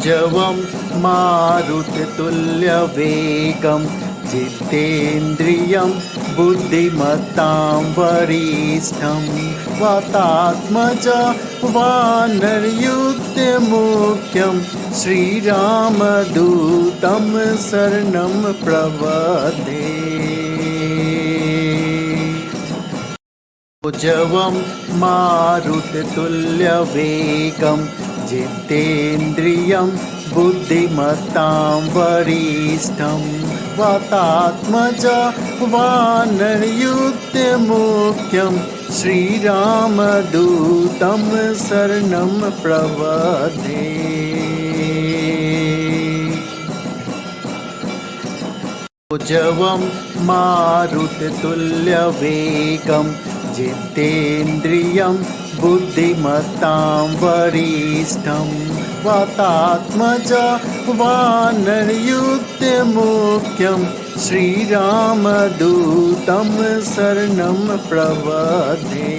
जवं मारुततुल्यवेगं जितेन्द्रियं बुद्धिमतां वरिष्ठं वातात्मजं वानरयुक्तमुख्यं श्रीरामदूतं शरणं प्रपद्ये। जवं मारुततुल्यवेगं जितेन्द्रियं बुद्धिमतां वरिष्ठं वातात्मजं वानरयुक्तमुख्यं श्रीरामदूतं शरणं प्रपद्ये। जवं मारुततुल्यवेगं जितेन्द्रियं बुद्धिमतां वरिष्ठं वातात्मजं वानरयुक्तमुख्यं श्रीरामदूतं शरणं प्रपद्ये।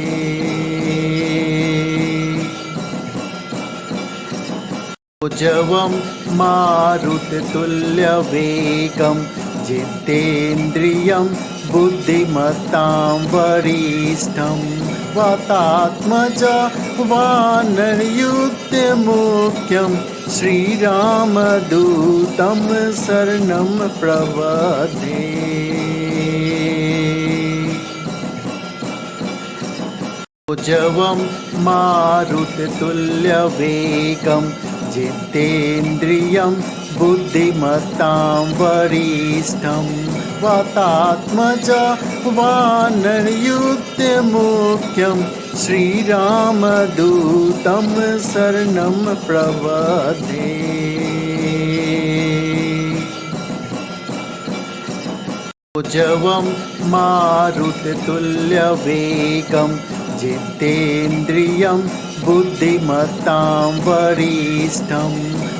जवं मारुततुल्यवेगं जितेन्द्रियं बुद्धिमतां वरिष्ठं वातात्मजं वानरयुक्तमुख्यं श्रीरामदूतं शरणं प्रपद्ये। जवं मारुततुल्यवेगं जितेन्द्रियं बुद्धिमतां वरिष्ठं वातात्मजं वानरयुक्तमुख्यं श्रीरामदूतं शरणं प्रपद्ये। जवं मारुततुल्यवेगं जितेन्द्रियं बुद्धिमतां वरिष्ठं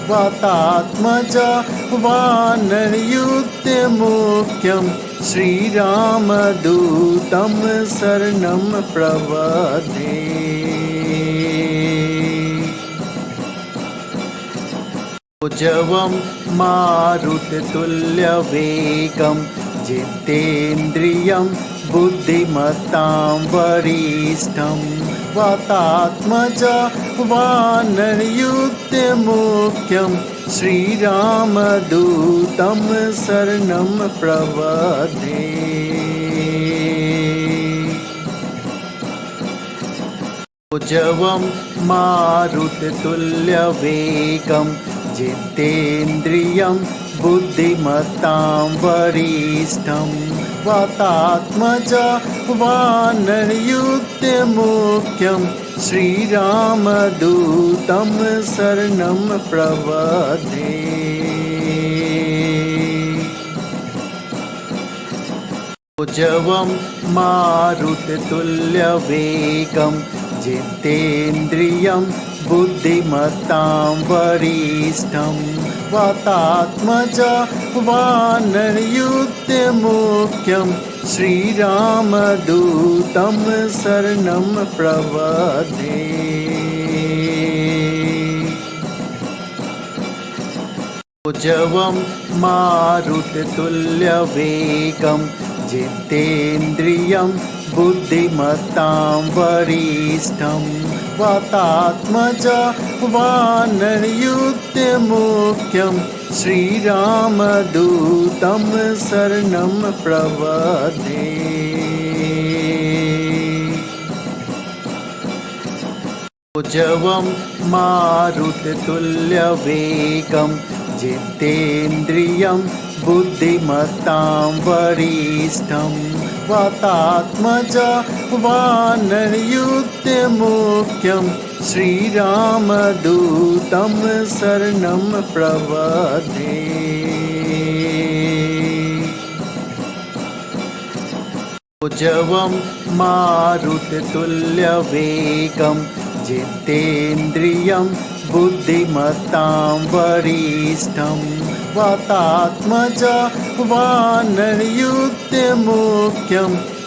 वातात्मजं वानरयुक्तमुख्यं श्रीरामदूतं शरणं प्रपद्ये। जवं मारुततुल्यवेगं जितेन्द्रियं बुद्धिमतां वरिष्ठं वातात्मजं वानरयुक्तमुख्यं श्रीरामदूतं शरणं प्रपद्ये। जवं मारुततुल्यवेगं जितेन्द्रियं बुद्धिमतां वरिष्ठं वातात्मजं वानरयुक्तमुख्यं श्रीरामदूतं शरणं प्रपद्ये। जवं मारुततुल्यवेगं जितेन्द्रियं बुद्धिमतां वरिष्ठं वातात्मजं वानरयुक्तमुख्यं श्रीरामदूतं शरणं प्रपद्ये। जवं मारुततुल्यवेगं जितेन्द्रियं बुद्धिमतां वरिष्ठं वातात्मजं वानरयुक्तमुख्यं श्रीरामदूतं शरणं प्रपद्ये। जवं मारुततुल्यवेगं जितेन्द्रियं बुद्धिमतां वरिष्ठं वातात्मजं वानरयुक्तमुख्यं श्रीरामदूतं शरणं प्रपद्ये। जवं मारुततुल्यवेगं जितेन्द्रियं बुद्धिमतां वरिष्ठं वातात्मजं वानरयुक्तमुख्यं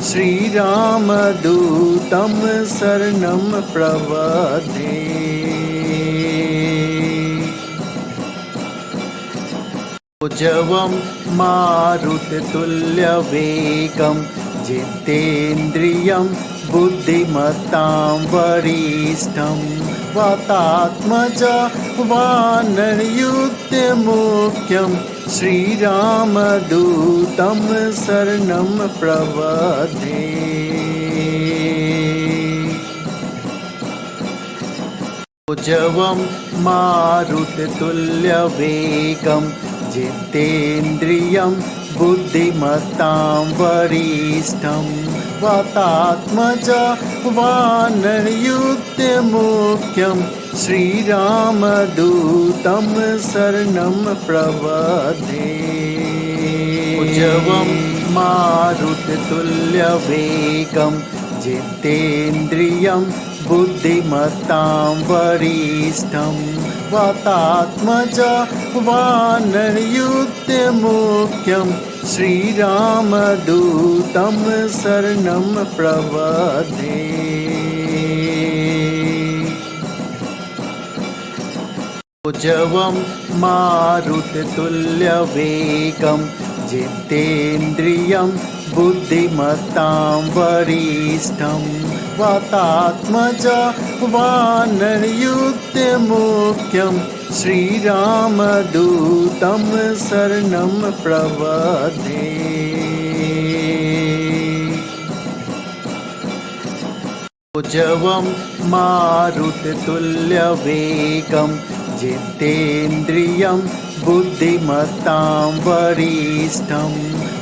श्रीरामदूतं शरणं प्रपद्ये। ऊर्जवं मारुततुल्यवेगं जितेन्द्रियं बुद्धिमतां वरिष्ठं वातात्मजं वानरयुक्तमुख्यं श्रीरामदूतं शरणं प्रपद्ये। ऊर्जवं मारुततुल्यवेगं जितेन्द्रियं बुद्धिमतां वरिष्ठं वातात्मजं वानरयुक्तमुख्यं श्रीरामदूतं शरणं प्रपद्ये। ऊर्जवं मारुततुल्यवेगं जितेन्द्रियं बुद्धिमतां वरिष्ठं वातात्मजं वानरयुक्तमुख्यं श्रीरामदूतं शरणं प्रपद्ये। ऊर्जवं मारुततुल्यवेगं जितेन्द्रियं बुद्धिमतां वरिष्ठं वातात्मजं वानरयुक्तमुख्यं श्रीरामदूतं शरणं प्रपद्ये। ऊर्जवं मारुततुल्यवेगं जितेन्द्रियं बुद्धिमतां वरिष्ठं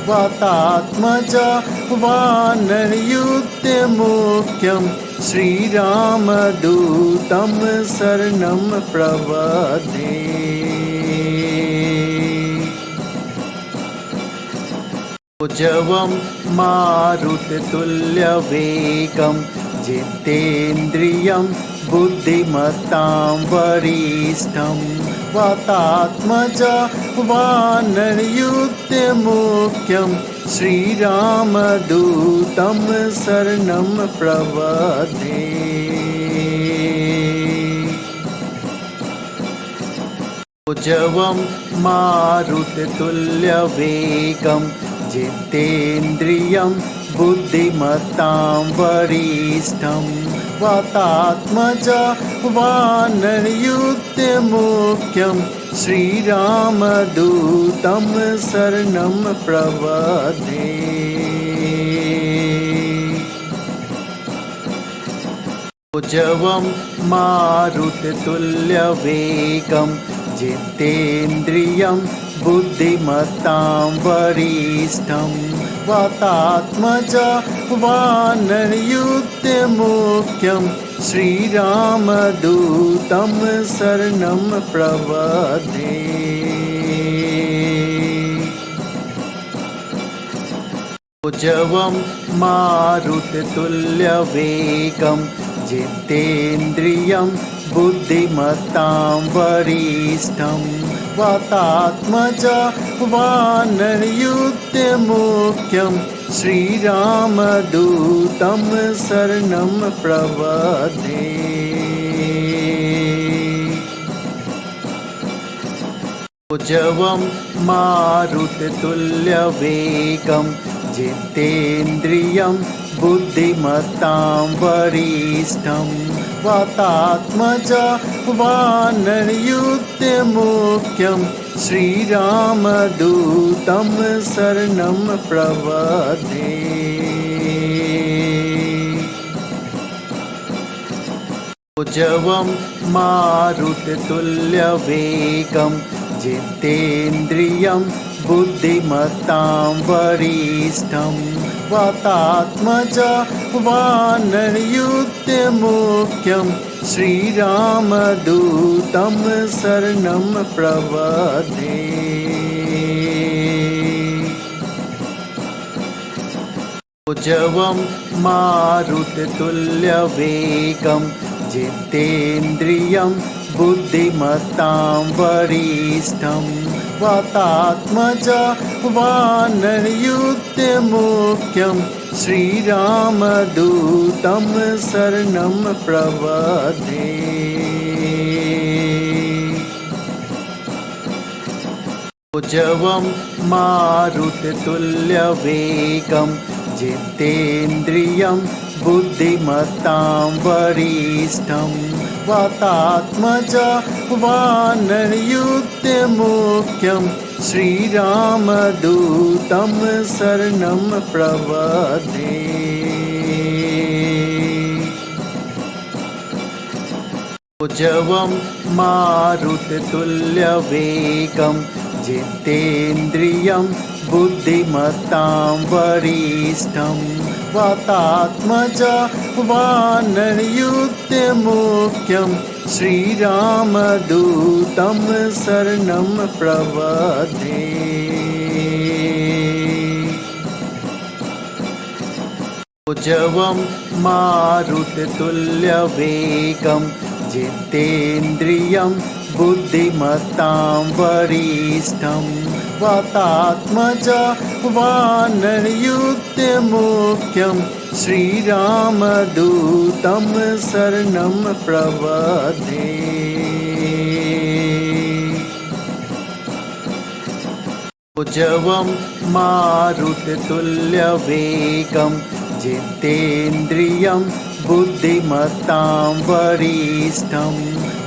वातात्मजं वानरयुक्तमुख्यं श्रीरामदूतं शरणं प्रपद्ये। ऊर्जवं मारुततुल्यवेगं जितेन्द्रियं बुद्धिमतां वरिष्ठं वातात्मजं वानरयुक्तमुख्यं श्रीरामदूतं शरणं प्रपद्ये। ऊर्जवं मारुततुल्यवेगं जितेन्द्रियं बुद्धिमतां वरिष्ठं वातात्मजं वानरयुक्तमुख्यं श्रीरामदूतं शरणं प्रपद्ये। ऊर्जवं मारुततुल्यवेगं जितेन्द्रियं बुद्धिमतां वरिष्ठं वातात्मजं वानरयुक्तमुख्यं श्रीरामदूतं शरणं प्रपद्ये। ऊर्जवं मारुततुल्यवेगं जितेन्द्रियं बुद्धिमतां वरिष्ठं वातात्मजं वानरयुक्तमुख्यं श्रीरामदूतं शरणं प्रपद्ये। ऊर्जवं मारुततुल्यवेगं जितेन्द्रियं बुद्धिमतां वरिष्ठं वातात्मजं वानरयुक्तमुख्यं श्रीरामदूतं शरणं प्रपद्ये। ऊर्जवं मारुततुल्यवेगं जितेन्द्रियं बुद्धिमतां वरिष्ठं वातात्मजं वानरयुक्तमुख्यं श्रीरामदूतं शरणं प्रपद्ये। ऊर्जवं मारुततुल्यवेगं जितेन्द्रियं बुद्धिमतां वरिष्ठं वातात्मजं वानरयुक्तमुख्यं श्रीरामदूतं शरणं प्रपद्ये। ऊर्जवं मारुततुल्यवेगं जितेन्द्रियं बुद्धिमतां वरिष्ठं वातात्मजं वानरयुध्यमुख्यं श्रीरामदूतं शरणं प्रपद्ये। ऊर्जवं मारुततुल्यवेगं जितेन्द्रियं बुद्धिमतां वरिष्ठं वातात्मजं वानरयुध्यमुख्यं श्रीरामदूतं शरणं प्रपद्ये। ऊर्जवं मारुततुल्यवेगं जितेन्द्रियं बुद्धिमतां वरिष्ठं वातात्मजं वानरयुध्यमुख्यं श्रीरामदूतं शरणं प्रपद्ये। ऊर्जवं मारुततुल्यवेगं जितेन्द्रियं बुद्धिमतां वरिष्ठं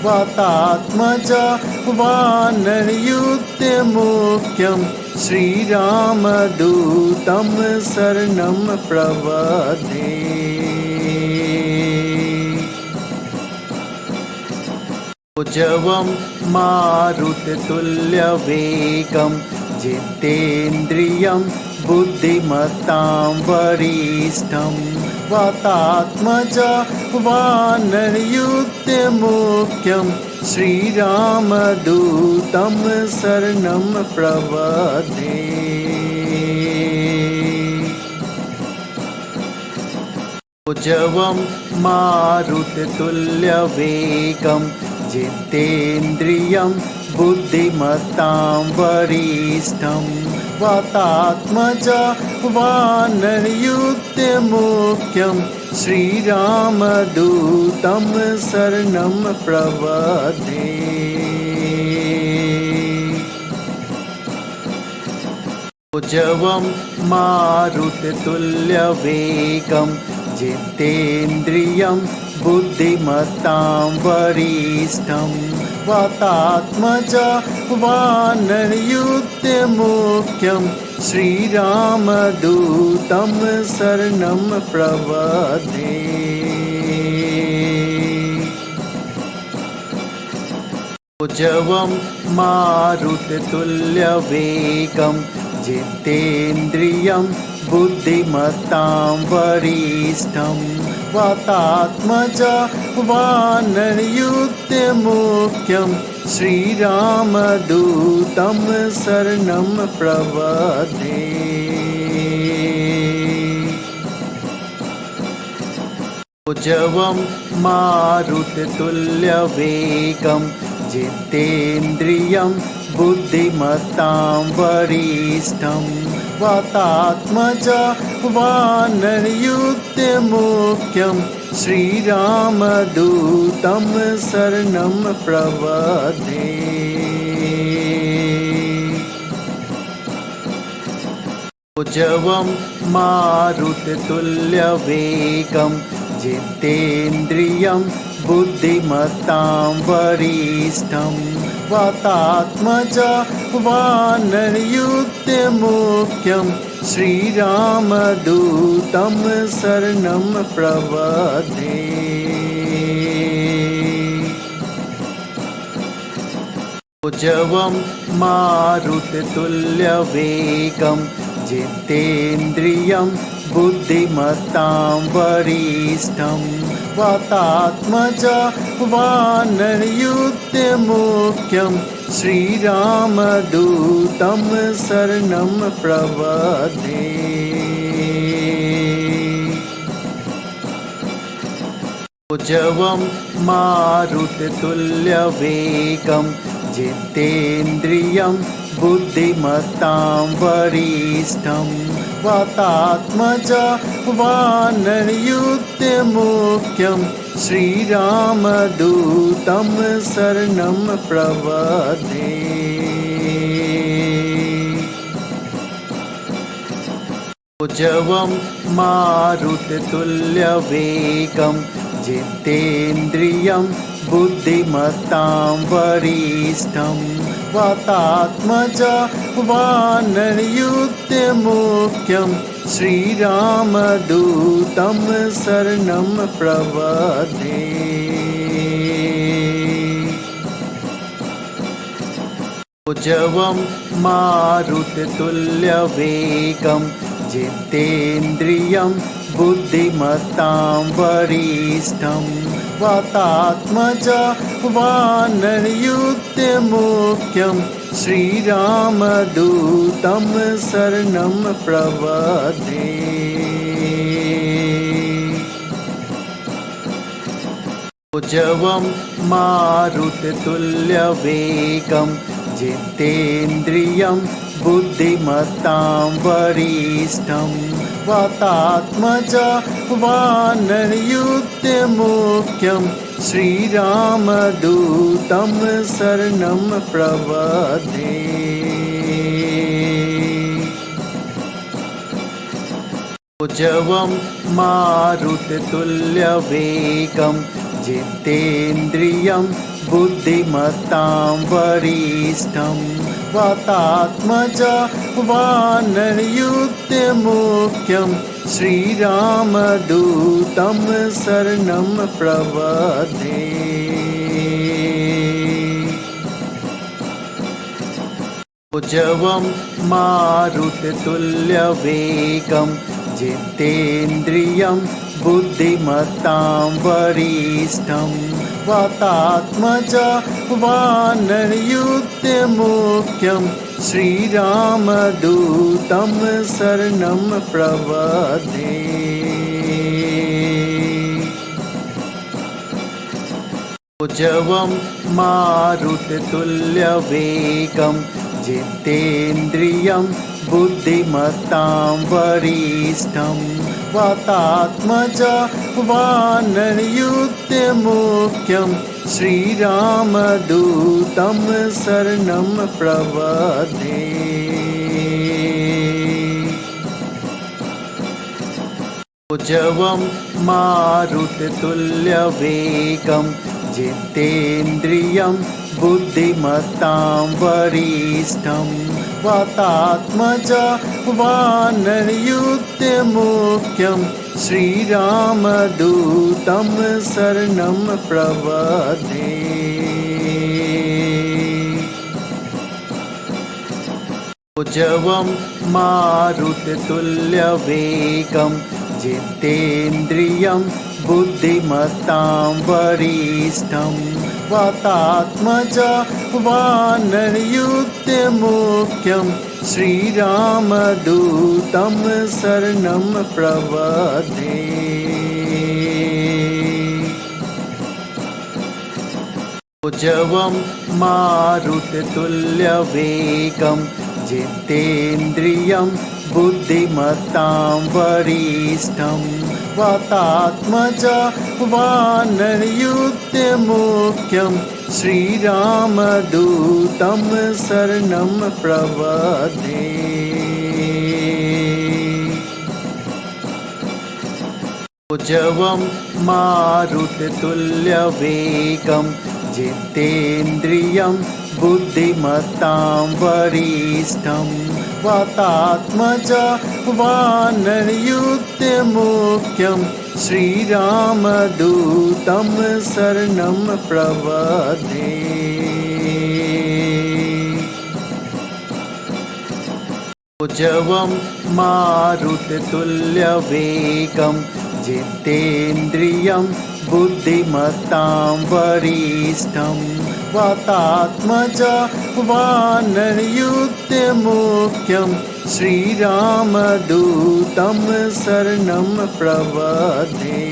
वातात्मजं वानरयुध्यमुख्यं श्रीरामदूतं शरणं प्रपद्ये। ऊर्जवं मारुततुल्यवेगं जितेन्द्रियं बुद्धिमतां वरिष्ठं वातात्मजं वानरयुध्यमुख्यं श्रीरामदूतं शरणं प्रपद्ये। ऊर्जवं मारुततुल्यवेगं जितेन्द्रियं बुद्धिमतां वरिष्ठं वातात्मजं वानरयुध्यमुख्यं श्रीरामदूतं शरणं प्रपद्ये। ऊर्जवं मारुततुल्यवेगं जितेन्द्रियं बुद्धिमतां वरिष्ठं वातात्मजं वानरयुध्यमुख्यं श्रीरामदूतं शरणं प्रपद्ये। ऊर्जवं मारुततुल्यवेगं जितेन्द्रियं बुद्धिमतां वरिष्ठं वातात्मजं वानरयुध्यमुख्यं श्रीरामदूतं शरणं प्रपद्ये। ऊर्जवं मारुततुल्यवेगं जितेन्द्रियं बुद्धिमतां वरिष्ठं वातात्मजं वानरयुध्यमुख्यं श्रीरामदूतं शरणं प्रपद्ये। ऊर्जवं मारुततुल्यवेगं जितेन्द्रियं बुद्धिमतां वरिष्ठं वातात्मजं वानरयुध्यमुख्यं श्रीरामदूतं शरणं प्रपद्ये। ऊर्जवं मारुततुल्यवेगं जितेन्द्रियं बुद्धिमतां वरिष्ठं वातात्मजं वानरयुध्यमुख्यं श्रीरामदूतं शरणं प्रपद्ये। ऊर्जवं मारुततुल्यवेगं जितेन्द्रियं बुद्धिमतां वरिष्ठं वातात्मजं वानरयुध्यमुख्यं श्रीरामदूतं शरणं प्रपद्ये। जवं मारुततुल्यवेगं जितेन्द्रियं बुद्धिमत्तां वरिष्ठं वातात्मजं वानरयूथमुख्यं श्रीरामदूतं शरणं प्रपद्ये। जवं मारुततुल्यवेगं जितेन्द्रियं बुद्धिमत्तां वरिष्ठं वातात्मजं वानरयूथमुख्यं श्रीरामदूतं शरणं प्रपद्ये। जवं मारुततुल्यवेगं जितेन्द्रियं बुद्धिमत्तां वरिष्ठं वातात्मजं वानरयूथमुख्यं श्रीरामदूतं शरणं प्रपद्ये। जवं मारुततुल्यवेगं जितेन्द्रियं बुद्धिमत्तां वरिष्ठं वातात्मजं वानरयूथमुख्यं श्रीरामदूतं शरणं प्रपद्ये। जवं मारुततुल्यवेगं जितेन्द्रियं बुद्धिमत्तां वरिष्ठं वातात्मजं वानरयूथमुख्यं श्रीरामदूतं शरणं प्रपद्ये। जवं मारुततुल्यवेगं जितेन्द्रियं बुद्धिमत्तां वरिष्ठं वातात्मजं वानरयूथमुख्यं श्रीरामदूतं शरणं प्रपद्ये। जवं मारुततुल्यवेगं जितेन्द्रियं बुद्धिमत्तां वरिष्ठं वातात्मजं वानरयूथमुख्यं श्रीरामदूतं शरणं प्रपद्ये। जवं मारुततुल्यवेगं जितेन्द्रियं बुद्धिमत्तां वरिष्ठं वातात्मजं वानरयूथमुख्यं श्रीरामदूतं शरणं प्रपद्ये। जवं मारुततुल्यवेगं जितेन्द्रियं बुद्धिमत्तां वरिष्ठं वातात्मजं वानरयूथमुख्यं श्रीरामदूतं शरणं प्रपद्ये। जवं मारुततुल्यवेगं जितेन्द्रियं बुद्धिमत्तां वरिष्ठं वातात्मजं वानरयूथमुख्यं श्रीरामदूतं शरणं प्रपद्ये। जवं मारुततुल्यवेगं जितेन्द्रियं बुद्धिमत्तां वरिष्ठं वातात्मजं वानरयूथमुख्यं श्रीरामदूतं शरणं प्रपद्ये।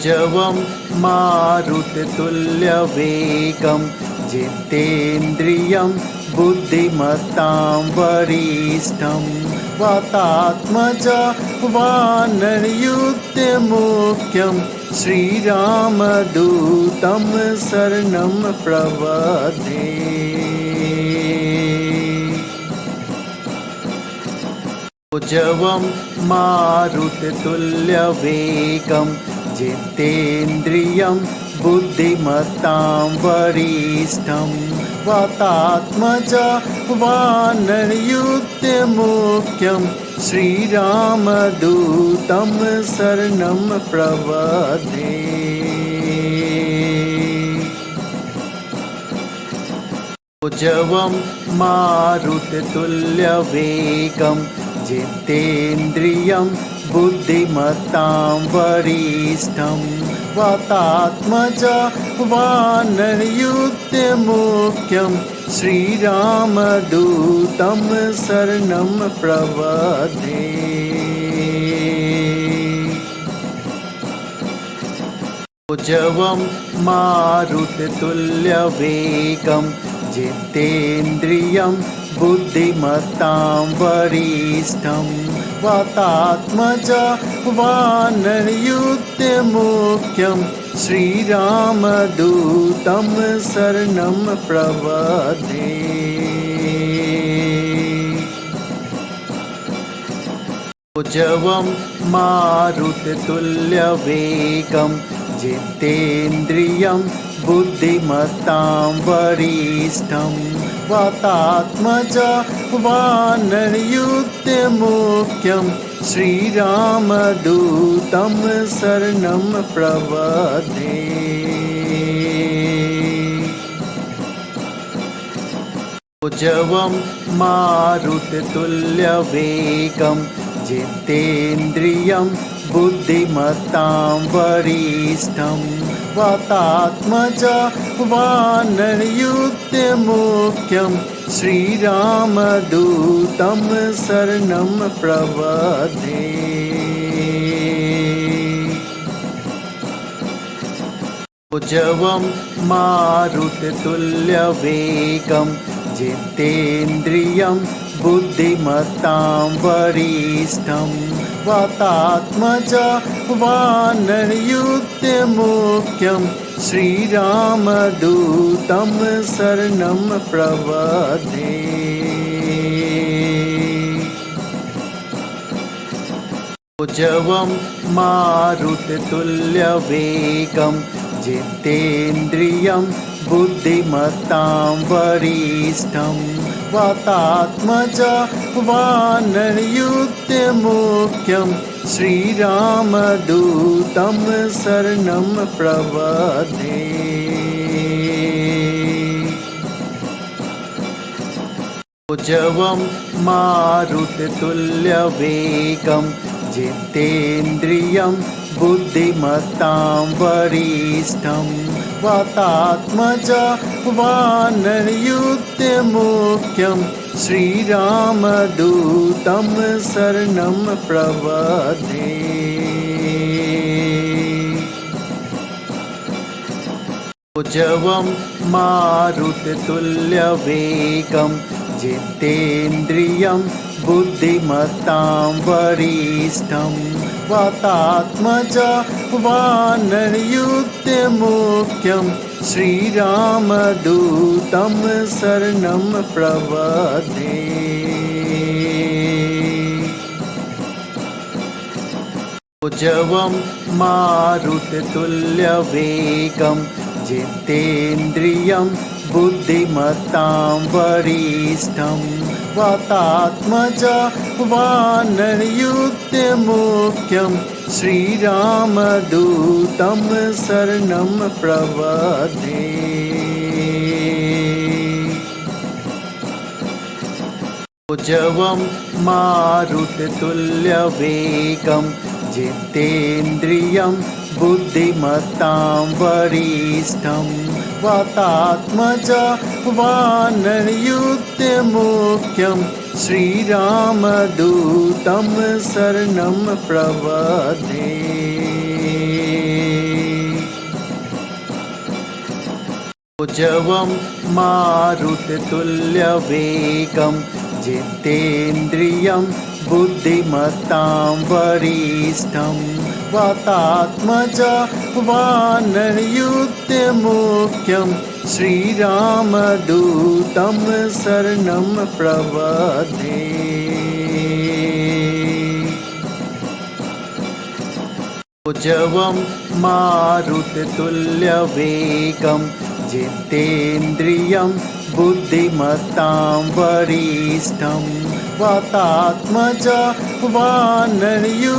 जवं मारुततुल्यवेगं जितेन्द्रियं बुद्धिमत्तां वरिष्ठं वातात्मजं वानरयूथमुख्यं श्रीरामदूतं शरणं प्रपद्ये। ऊर्जवं मारुततुल्यवेगं जितेन्द्रियं बुद्धिमतां वरिष्ठं वातात्मजं वानरयुक्तमुख्यं श्रीरामदूतं शरणं प्रपद्ये। ऊर्जवं मारुततुल्यवेगं जितेन्द्रियं बुद्धिमतां वरिष्ठं वातात्मजं वानरयुक्तमुख्यं श्रीरामदूतं शरणं प्रपद्ये। ऊर्जवं मारुततुल्यवेगं जितेन्द्रियं बुद्धिमतां वरिष्ठं वातात्मजं वानरयुक्तमुख्यं श्रीरामदूतं शरणं प्रपद्ये। ऊर्जवं मारुततुल्यवेगं जितेन्द्रियं बुद्धिमतां वरिष्ठं वातात्मजं वानरयुक्तमुख्यं श्रीरामदूतं शरणं प्रपद्ये। ऊर्जवं मारुततुल्यवेगं जितेन्द्रियं बुद्धिमतां वरिष्ठं वातात्मजं वानरयुक्तमुख्यं श्रीरामदूतं शरणं प्रपद्ये। ऊर्जवं मारुततुल्यवेगं जितेन्द्रियं बुद्धिमतां वरिष्ठं वातात्मजं वानरयुक्तमुख्यं श्रीरामदूतं शरणं प्रपद्ये। ऊर्जवं मारुततुल्यवेगं जितेन्द्रियं बुद्धिमतां वरिष्ठं वातात्मजं वानरयुक्तमुख्यं श्रीरामदूतं शरणं प्रपद्ये। ऊर्जवं मारुततुल्यवेगं जितेन्द्रियं बुद्धिमतां वरिष्ठं वातात्मजं वानरयुक्तमुख्यं श्रीरामदूतं शरणं प्रपद्ये। ऊर्जवं मारुततुल्यवेगं जितेन्द्रियं बुद्धिमतां वरिष्ठं वातात्मजं वानरयुक्तमुख्यं श्रीरामदूतं शरणं प्रपद्ये। ऊर्जवं मारुततुल्यवेगं जितेन्द्रियं बुद्धिमतां वरिष्ठं वातात्मजं वानरयुक्तमुख्यं श्रीरामदूतं शरणं प्रपद्ये। ऊर्जवं मारुततुल्यवेगं जितेन्द्रियं बुद्धिमतां वरिष्ठं वातात्मजं वानरयुक्तमुख्यं श्रीरामदूतं शरणं प्रपद्ये। ऊर्जवं मारुततुल्यवेगं जितेन्द्रियं बुद्धिमतां वरिष्ठं वातात्मजं वानरयुक्तमुख्यं श्रीरामदूतं शरणं प्रपद्ये। ऊर्जवं मारुततुल्यवेगं जितेन्द्रियं बुद्धिमतां वरिष्ठं वातात्मजं वानरयूथमुख्यं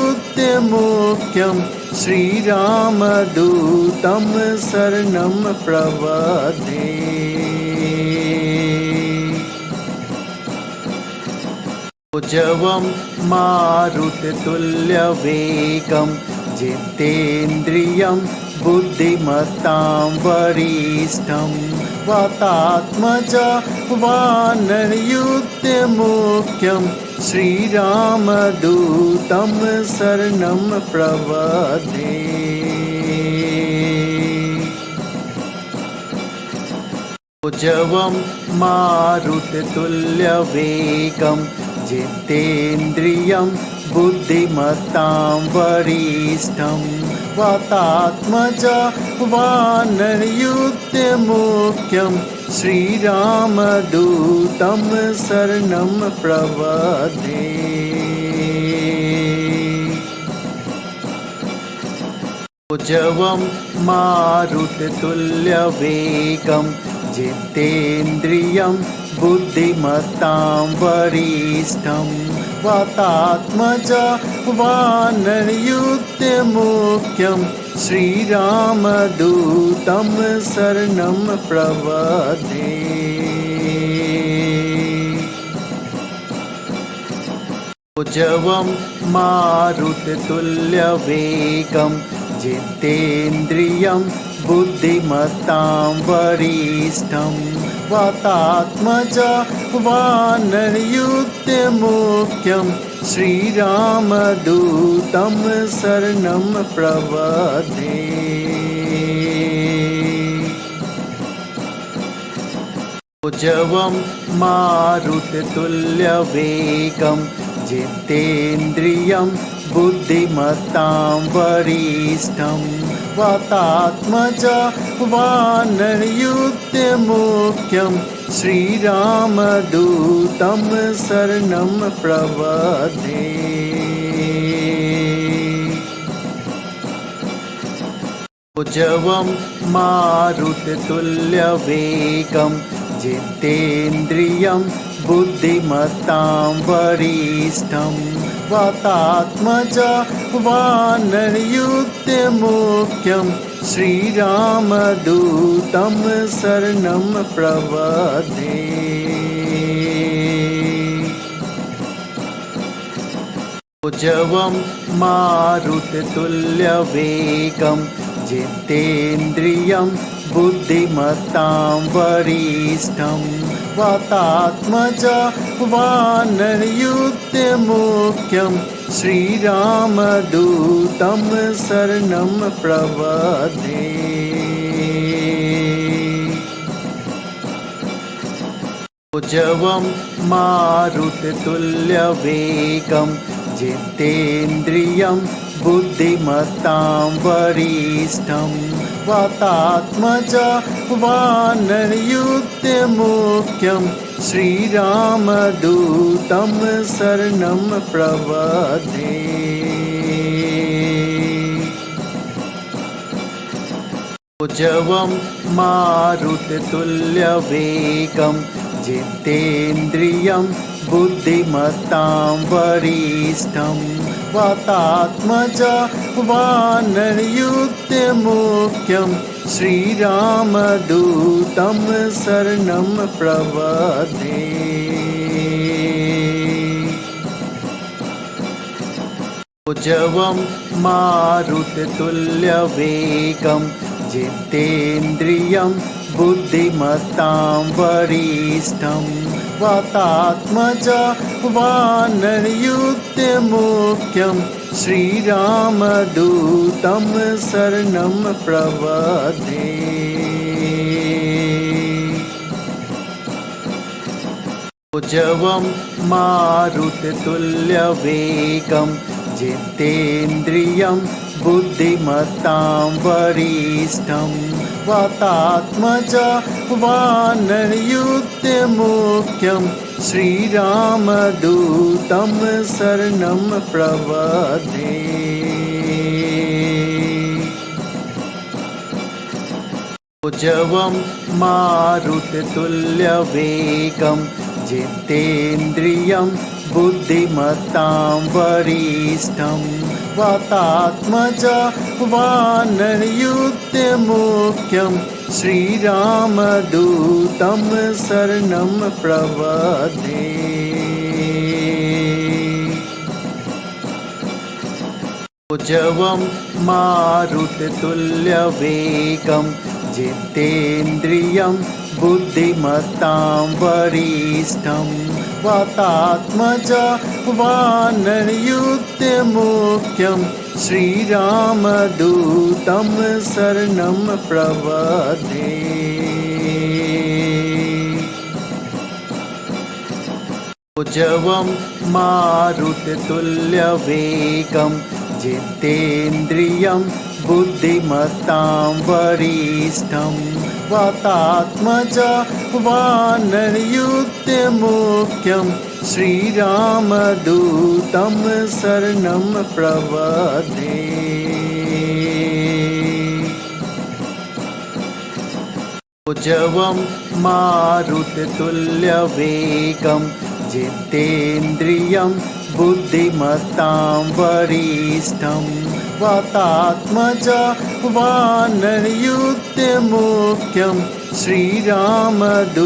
श्रीरामदूतं शरणं प्रपद्ये। ऊर्जवं मारुततुल्यवेगं जितेन्द्रियं बुद्धिमतां वरिष्ठं वातात्मजं वानरयूथमुख्यं श्रीरामदूतं शरणं प्रपद्ये। ऊर्जवं मारुततुल्यवेगं जितेन्द्रियं बुद्धिमतां वरिष्ठं वातात्मजं वानरयूथमुख्यं श्रीरामदूतं शरणं प्रपद्ये। ऊर्जवं मारुततुल्यवेगं जितेन्द्रियं बुद्धिमतां वरिष्ठं वातात्मजं वानरयूथमुख्यं श्रीरामदूतं शरणं प्रपद्ये। ऊर्जवं मारुततुल्यवेगं जितेन्द्रियं बुद्धिमतां वरिष्ठं वातात्मजं वानरयूथमुख्यं श्रीरामदूतं शरणं प्रपद्ये। ऊर्जवं मारुततुल्यवेगं जितेन्द्रियं बुद्धिमतां वरिष्ठं वातात्मजं वानरयूथमुख्यं श्रीरामदूतं शरणं प्रपद्ये। ऊर्जवं मारुततुल्यवेगं जितेन्द्रियं बुद्धिमतां वरिष्ठं वातात्मजं वानरयूथमुख्यं श्रीरामदूतं शरणं प्रपद्ये। ऊर्जवं मारुततुल्यवेगं जितेन्द्रियं बुद्धिमतां वरिष्ठं वातात्मजं वानरयूथमुख्यं श्रीरामदूतं शरणं प्रपद्ये। ऊर्जवं मारुततुल्यवेगं जितेन्द्रियं बुद्धिमतां वरिष्ठं वातात्मजं वानरयूथमुख्यं श्रीरामदूतं शरणं प्रपद्ये। ऊर्जवं मारुततुल्यवेगं जितेन्द्रियं बुद्धिमतां वरिष्ठं वातात्मजं वानरयूथमुख्यं श्रीरामदूतं शरणं प्रपद्ये। ऊर्जवं मारुततुल्यवेगं जितेन्द्रियं बुद्धिमतां वरिष्ठं वातात्मजं वानरयूथमुख्यं श्रीरामदूतं शरणं प्रपद्ये। ऊर्जवं मारुततुल्यवेगं जितेन्द्रियं बुद्धिमतां वरिष्ठं वातात्मजं वानरयूथमुख्यं श्रीरामदूतं शरणं प्रपद्ये। ऊर्जवं मारुततुल्यवेगं जितेन्द्रियं बुद्धिमतां वरिष्ठं वातात्मजं वानरयुक्तमुख्यं श्रीरामदूतं शरणं प्रपद्ये। ऊर्जवं मारुततुल्यवेगं जितेन्द्रियं बुद्धिमतां वरिष्ठं वातात्मजं वानरयुक्तमुख्यं श्रीरामदूतं शरणं प्रपद्ये। ऊर्जवं मारुततुल्यवेगं जितेन्द्रियं बुद्धिमतां वरिष्ठं वातात्मजं वानरयुक्तमुख्यं श्रीरामदूतं शरणं प्रपद्ये। ऊर्जवं मारुततुल्यवेगं जितेन्द्रियं बुद्धिमतां वरिष्ठं वातात्मजं वानरयुक्तमुख्यं श्रीरामदूतं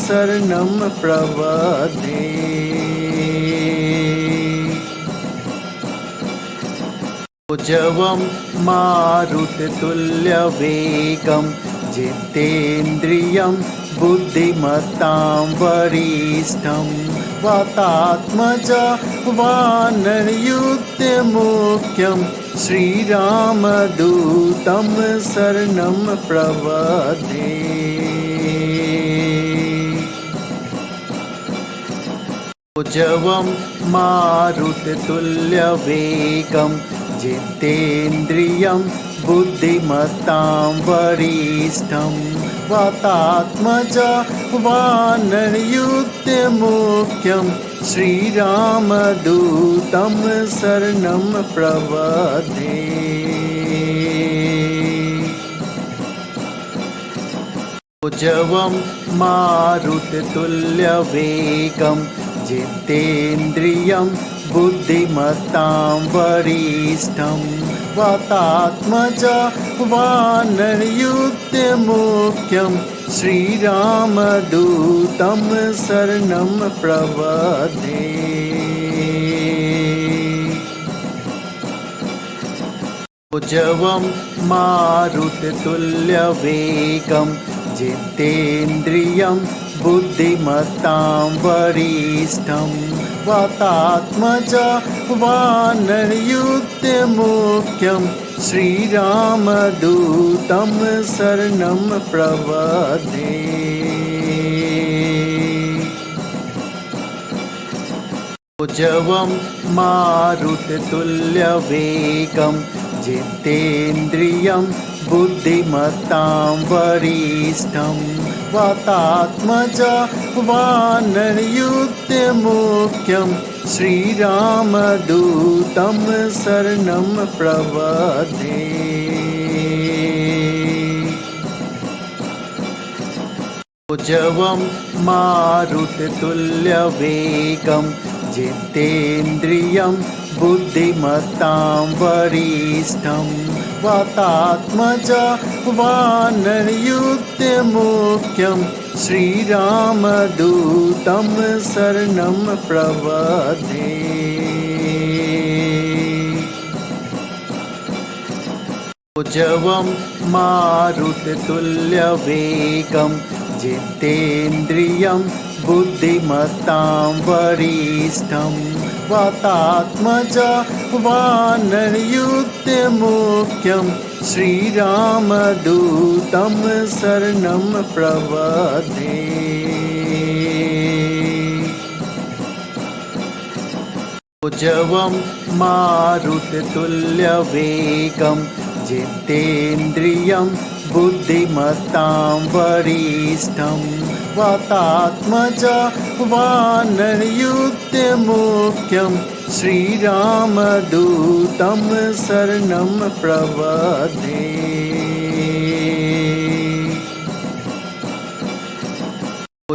शरणं प्रपद्ये। ऊर्जवं मारुततुल्यवेगं जितेन्द्रियं बुद्धिमतां वरिष्ठं वातात्मजं वानरयुक्तमुख्यं श्रीरामदूतं शरणं प्रपद्ये। ऊर्जवं मारुततुल्यवेगं जितेन्द्रियं बुद्धिमतां वरिष्ठं वातात्मजं वानरयुक्तमुख्यं श्रीरामदूतं शरणं प्रपद्ये। ऊर्जवं मारुततुल्यवेगं जितेन्द्रियं बुद्धिमतां वरिष्ठं वातात्मजं वानरयुक्तमुख्यं श्रीरामदूतं शरणं प्रपद्ये। ऊर्जवं मारुततुल्यवेगं जितेन्द्रियं बुद्धिमतां वरिष्ठं वातात्मजं वानरयुक्तमुख्यं श्रीरामदूतं शरणं प्रपद्ये। ऊर्जवं मारुततुल्यवेगं जितेन्द्रियं बुद्धिमतां वरिष्ठं वातात्मजं वानरयुक्तमुख्यं श्रीरामदूतं शरणं प्रपद्ये। ऊर्जवं मारुततुल्यवेगं जितेन्द्रियं बुद्धिमतां वरिष्ठं वातात्मजं वानरयुक्तमुख्यं श्रीरामदूतं शरणं प्रपद्ये। ऊर्जवं मारुततुल्यवेगं जितेन्द्रियं बुद्धिमतां वरिष्ठं वातात्मजं वानरयुक्तमुख्यं श्रीरामदूतं शरणं प्रपद्ये। ऊर्जवं मारुततुल्यवेगं जितेन्द्रियं बुद्धिमतां वरिष्ठं वातात्मजं वानरयुक्तमुख्यं श्रीरामदूतं शरणं प्रपद्ये।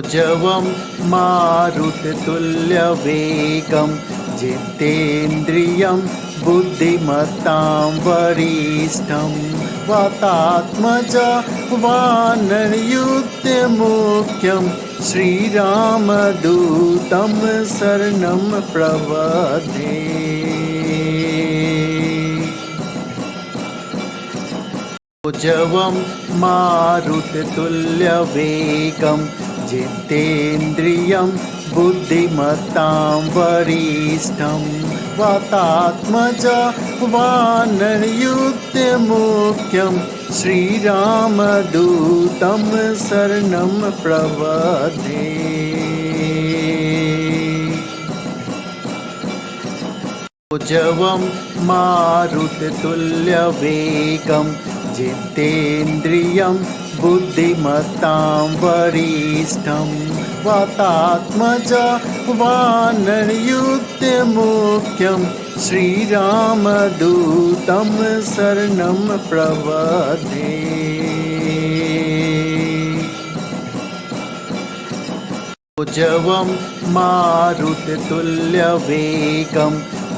ऊर्जवं मारुततुल्यवेगं जितेन्द्रियं बुद्धिमतां वरिष्ठं वातात्मजं वानरयुक्तमुख्यं श्रीरामदूतं शरणं प्रपद्ये। ऊर्जवं मारुततुल्यवेगं जितेन्द्रियं बुद्धिमतां वरिष्ठं वातात्मजं वानरयुक्तमुख्यं श्रीरामदूतं शरणं प्रपद्ये। ऊर्जवं मारुततुल्यवेगं जितेन्द्रियं बुद्धिमतां वरिष्ठं वातात्मजं वानरयुक्तमुख्यं श्रीरामदूतं शरणं प्रपद्ये। ऊर्जवं मारुततुल्यवेगं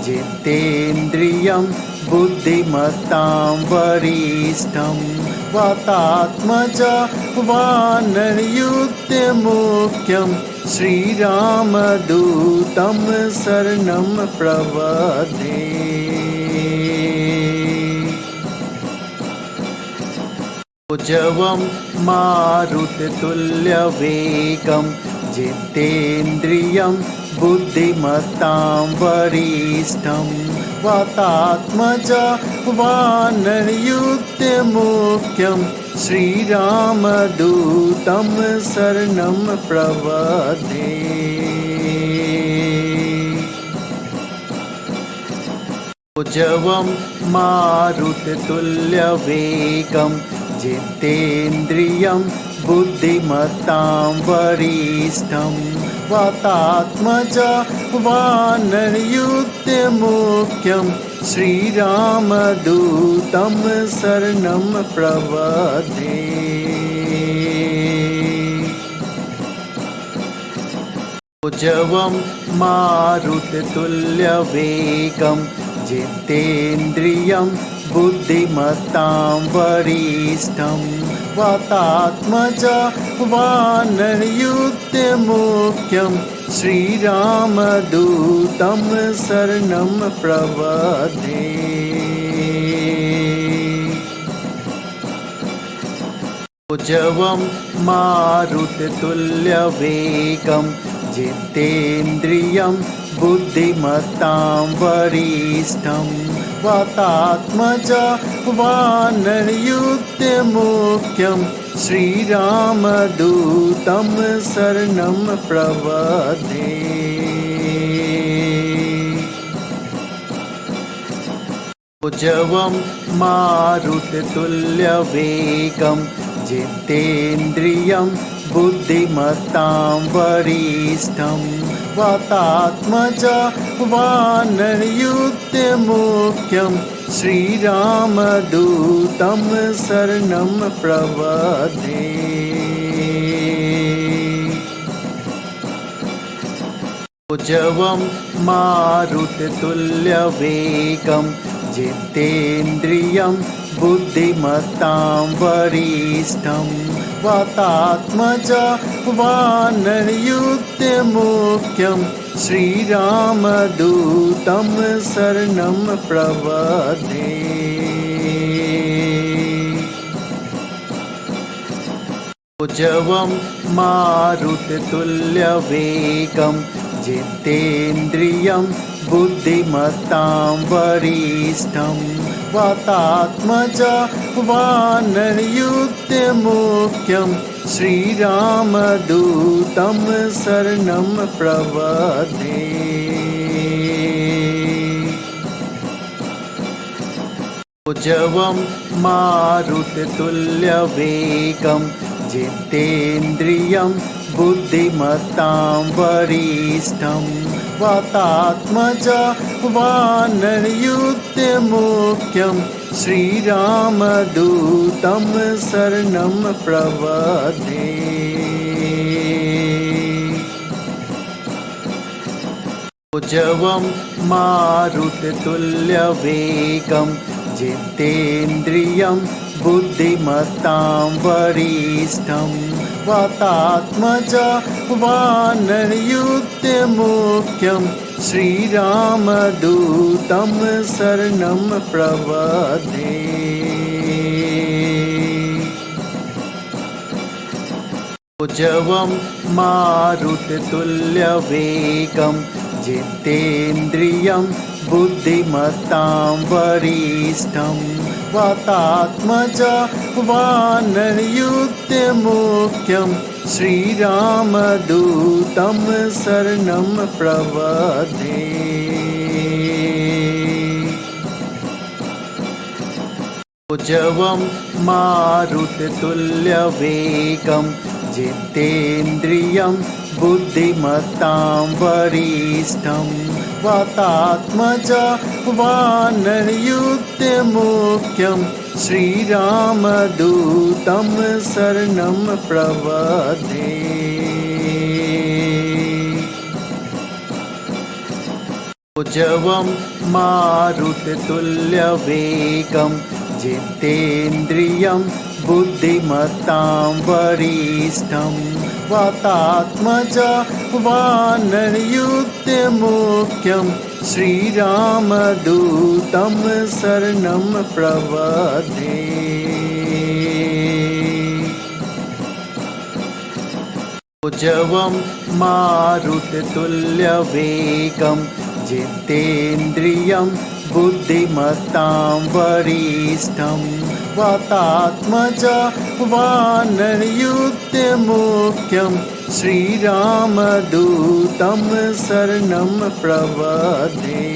जितेन्द्रियं बुद्धिमतां वरिष्ठं वातात्मजं वानरयुक्तमुख्यं श्रीरामदूतं शरणं प्रपद्ये। ऊर्जवं मारुततुल्यवेगं जितेन्द्रियं बुद्धिमतां वरिष्ठं वातात्मजं वानरयुक्तमुख्यं श्रीरामदूतं शरणं प्रपद्ये। ऊर्जवं मारुततुल्यवेगं जितेन्द्रियं बुद्धिमतां वरिष्ठं वातात्मजं वानरयुक्तमुख्यं श्रीरामदूतं शरणं प्रपद्ये। ऊर्जवं मारुततुल्यवेगं जितेन्द्रियं बुद्धिमतां वरिष्ठं वातात्मजं वानरयुक्तमुख्यं श्रीरामदूतं शरणं प्रपद्ये। ऊर्जवं मारुततुल्यवेगं जितेन्द्रियं बुद्धिमतां वरिष्ठं वातात्मजं वानरयुक्तमुख्यं श्रीरामदूतं शरणं प्रपद्ये। ऊर्जवं मारुततुल्यवेगं जितेन्द्रियं बुद्धिमतां वरिष्ठं वातात्मजं वानरयुक्तमुख्यं श्रीरामदूतं शरणं प्रपद्ये। ऊर्जवं मारुततुल्यवेगं जितेन्द्रियं बुद्धिमतां वरिष्ठं वातात्मजं वानरयुक्तमुख्यं श्रीरामदूतं शरणं प्रपद्ये। ऊर्जवं मारुततुल्यवेगं जितेन्द्रियं बुद्धिमतां वरिष्ठं वातात्मजं वानरयुक्तमुख्यं श्रीरामदूतं शरणं प्रपद्ये। ऊर्जवं मारुततुल्यवेगं जितेन्द्रियं बुद्धिमतां वरिष्ठं वातात्मजं वानरयुक्तमुख्यं श्रीरामदूतं शरणं प्रपद्ये। जवं मारुततुल्यवेगं जितेन्द्रियं बुद्धिमतां वरिष्ठं वातात्मजं वानरयूथमुख्यं श्रीरामदूतं शरणं प्रपद्ये। जवं मारुततुल्यवेगं जितेन्द्रियं बुद्धिमतां वरिष्ठं वातात्मजं वानरयूथमुख्यं श्रीरामदूतं शरणं प्रपद्ये। जवं मारुततुल्यवेगं जितेन्द्रियं बुद्धिमतां वरिष्ठं वातात्मजं वानरयूथमुख्यं श्रीरामदूतं शरणं प्रपद्ये। जवं मारुततुल्यवेगं जितेन्द्रियं बुद्धिमतां वरिष्ठं वातात्मजं वानरयूथमुख्यं श्रीरामदूतं शरणं प्रपद्ये। जवं मारुततुल्यवेगं जितेन्द्रियं बुद्धिमतां वरिष्ठं वातात्मजं वानरयूथमुख्यं श्रीरामदूतं शरणं प्रपद्ये।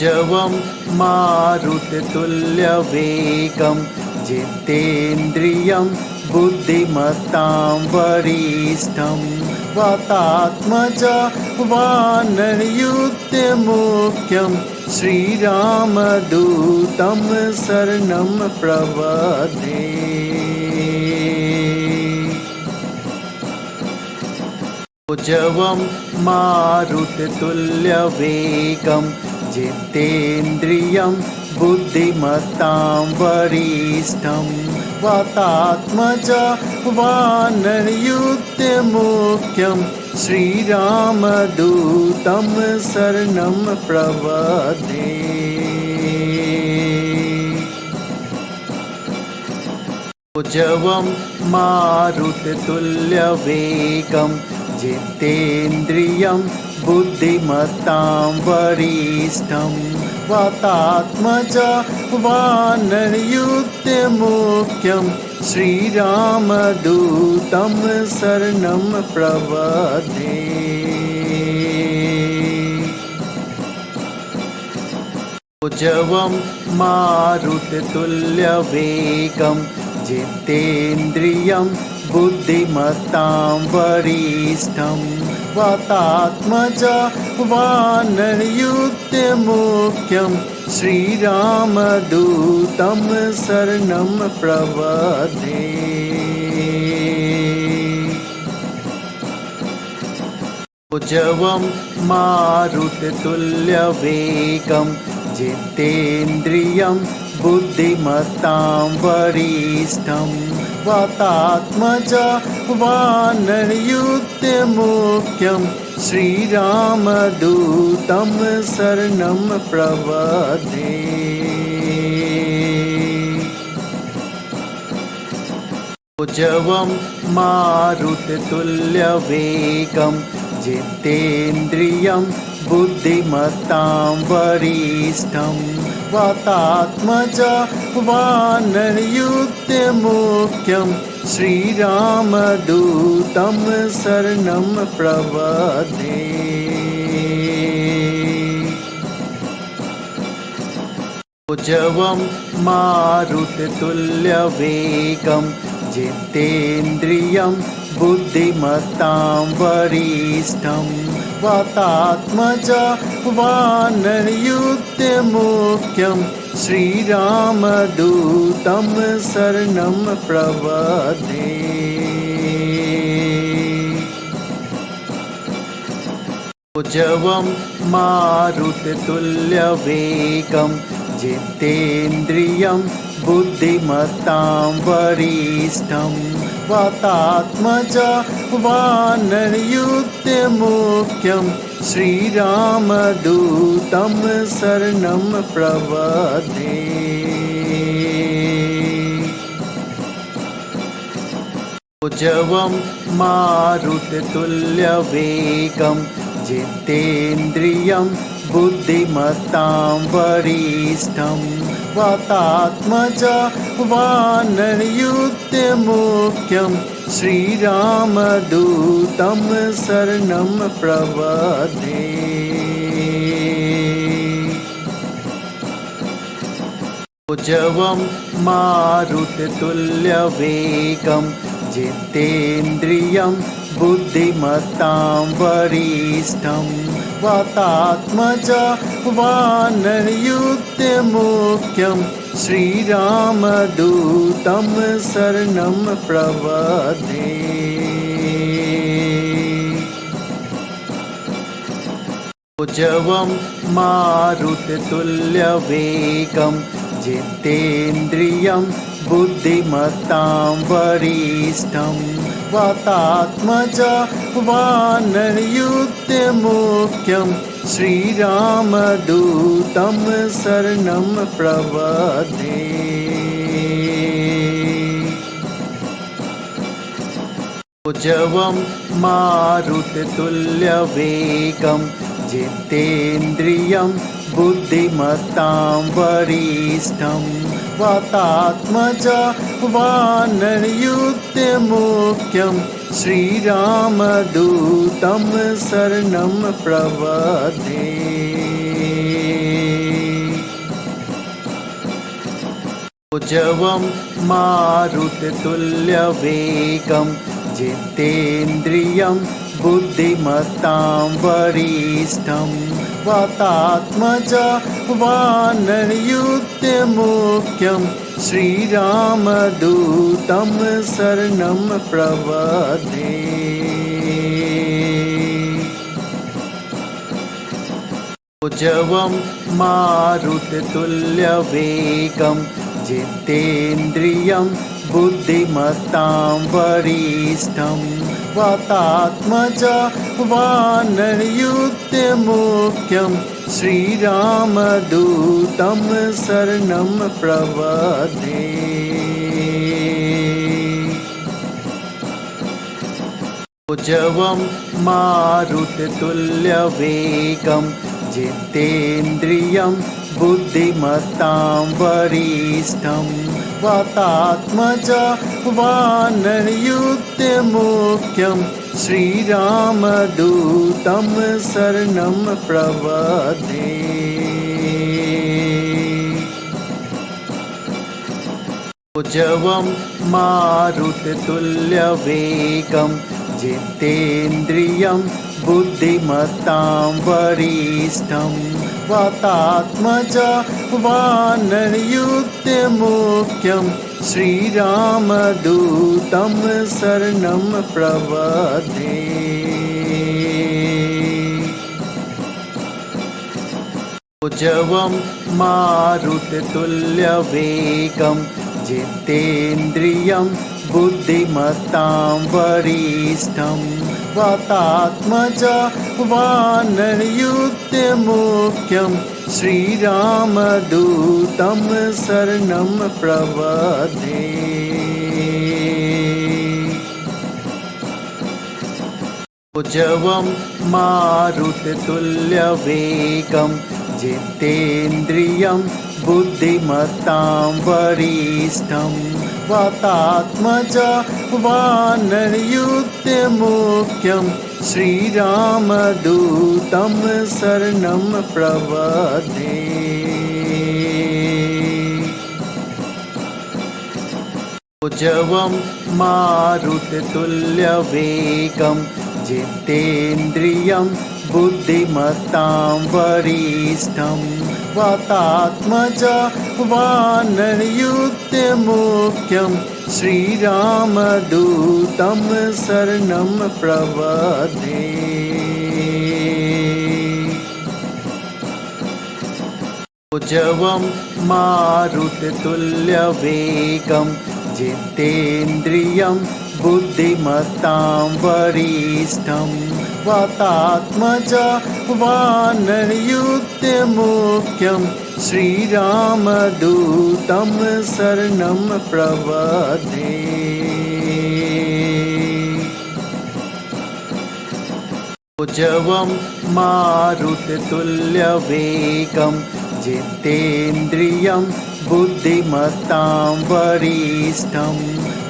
जवं मारुततुल्यवेगं जितेन्द्रियं बुद्धिमतां वरिष्ठं वातात्मजं वानरयूथमुख्यं श्रीरामदूतं शरणं प्रपद्ये। जवं मारुततुल्यवेगं जितेन्द्रियं बुद्धिमतां वरिष्ठं वातात्मजं वानरयूथमुख्यं श्रीरामदूतं शरणं प्रपद्ये। जवं मारुततुल्यवेगं जितेन्द्रियं बुद्धिमतां वरिष्ठं वातात्मजं वानरयूथमुख्यं श्रीरामदूतं शरणं प्रपद्ये। जवं मारुततुल्यवेगं जितेन्द्रियं बुद्धिमतां वरिष्ठं वातात्मजं वानरयूथमुख्यं श्रीरामदूतं शरणं प्रपद्ये। जवं मारुततुल्यवेगं जितेन्द्रियं बुद्धिमतां वरिष्ठं वातात्मजं वानरयूथमुख्यं श्रीरामदूतं शरणं प्रपद्ये। जवं मारुततुल्यवेगं जितेन्द्रियं बुद्धिमतां वरिष्ठं वातात्मजं वानरयूथमुख्यं श्रीरामदूतं शरणं प्रपद्ये। जवं मारुततुल्यवेगं जितेन्द्रियं बुद्धिमतां वरिष्ठं वातात्मजं वानरयूथमुख्यं श्रीरामदूतं शरणं प्रपद्ये। ऊर्जवं मारुततुल्यवेगं जितेन्द्रियं बुद्धिमतां वरिष्ठं वातात्मजं वानरयुक्तमुख्यं श्रीरामदूतं शरणं प्रपद्ये। ऊर्जवं मारुततुल्यवेगं जितेन्द्रियं बुद्धिमतां वरिष्ठं वातात्मजं वानरयुक्तमुख्यं श्रीरामदूतं शरणं प्रपद्ये। ऊर्जवं मारुततुल्यवेगं जितेन्द्रियं बुद्धिमतां वरिष्ठं वातात्मजं वानरयुक्तमुख्यं श्रीरामदूतं शरणं प्रपद्ये। ऊर्जवं मारुततुल्यवेगं जितेन्द्रियं बुद्धिमतां वरिष्ठं वातात्मजं वानरयुक्तमुख्यं श्रीरामदूतं शरणं प्रपद्ये। ऊर्जवं मारुततुल्यवेगं जितेन्द्रियं बुद्धिमतां वरिष्ठं वातात्मजं वानरयुक्तमुख्यं श्रीरामदूतं शरणं प्रपद्ये। ऊर्जवं मारुततुल्यवेगं जितेन्द्रियं बुद्धिमतां वरिष्ठं वातात्मजं वानरयुक्तमुख्यं श्रीरामदूतं शरणं प्रपद्ये। ऊर्जवं मारुततुल्यवेगं जितेन्द्रियं बुद्धिमतां वरिष्ठं वातात्मजं वानरयुक्तमुख्यं श्रीरामदूतं शरणं प्रपद्ये। ऊर्जवं मारुततुल्यवेगं जितेन्द्रियं बुद्धिमतां वरिष्ठं वातात्मजं वानरयुक्तमुख्यं श्रीरामदूतं शरणं प्रपद्ये। ऊर्जवं मारुततुल्यवेगं जितेन्द्रियं बुद्धिमतां वरिष्ठं वातात्मजं वानरयुक्तमुख्यं श्रीरामदूतं शरणं प्रपद्ये। ऊर्जवं मारुततुल्यवेगं जितेन्द्रियं बुद्धिमतां वरिष्ठं वातात्मजं वानरयुक्तमुख्यं श्रीरामदूतं शरणं प्रपद्ये। ऊर्जवं मारुततुल्यवेगं जितेन्द्रियं बुद्धिमतां वरिष्ठं वातात्मजं वानरयुक्तमुख्यं श्रीरामदूतं शरणं प्रपद्ये। ऊर्जवं मारुततुल्यवेगं जितेन्द्रियं बुद्धिमतां वरिष्ठं वातात्मजं वानरयुक्तमुख्यं श्रीरामदूतं शरणं प्रपद्ये। ऊर्जवं मारुततुल्यवेगं जितेन्द्रियं बुद्धिमत्तां वरिष्ठं वातात्मजं वानरयूथमुख्यं श्रीरामदूतं शरणं प्रपद्ये। ऊर्जवं मारुततुल्यवेगं जितेन्द्रियं बुद्धिमत्तां वरिष्ठं